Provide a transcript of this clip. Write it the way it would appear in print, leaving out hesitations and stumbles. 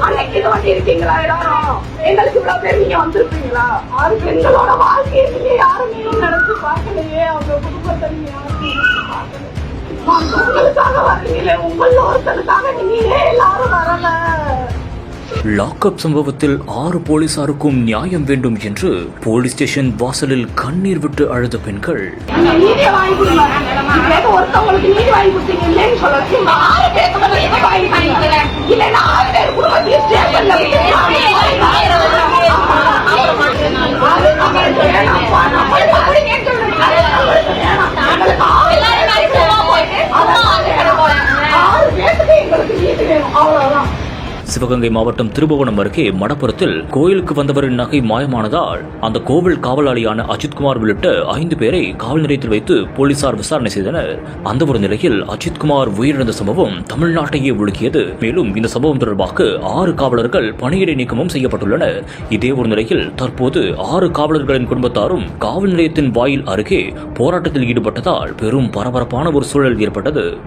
அன்னைக்கு இது வந்து இருக்கீங்களா எல்லாரும்? எங்களுக்கு இவ்வளவு பேர் நீங்க வந்திருப்பீங்களா? 6 பெண்களோட வாழ்க்கையை நீங்க யாருமே நடந்து பார்க்கலையே. அவங்க குடும்பத்தை நீங்க யாருமே பார்க்கல. உங்களுக்காக வரீங்களே, உங்கள ஒருத்தனுக்காக நீங்க எல்லாரும் வரல. லாக்அப் சம்பவத்தில் 6 போலீசாருக்கும் நியாயம் வேண்டும் என்று போலீஸ் ஸ்டேஷன் வாசலில் கண்ணீர் விட்டு அழுத பெண்கள். ஒருத்தவங்களுக்கு நீதி வாங்கி கொடுத்தீங்க இல்லைன்னு சொல்ல 6 பேருக்கு நீதி வாங்கி இல்லைன்னா 6 பேர் குடும்பத்தையும் ஸ்டேஷன்ல அவ்வளவுதான். சிவகங்கை மாவட்டம் திருபுவனம் அருகே மடப்புறத்தில் கோயிலுக்கு வந்தவரின் நகை மாயமானதால் அந்த கோவில் காவலாளியான அஜித்குமார் உள்ளிட்ட 5 பேரை காவல் நிலையத்தில் வைத்து போலீசார் விசாரணை செய்தனர். அந்த ஒரு நிலையில் அஜித்குமார் உயிரிழந்த சம்பவம் தமிழ்நாட்டையே உலுக்கியது. மேலும் இந்த சம்பவம் தொடர்பாக 6 காவலர்கள் பணியிடை நீக்கமும் செய்யப்பட்டுள்ளனர். இதே ஒரு நிலையில் தற்போது 6 காவலர்களின் குடும்பத்தாரும் காவல் நிலையத்தின் வாயில் அருகே போராட்டத்தில் ஈடுபட்டதால் பெரும் பரபரப்பான ஒரு சூழல் ஏற்பட்டது.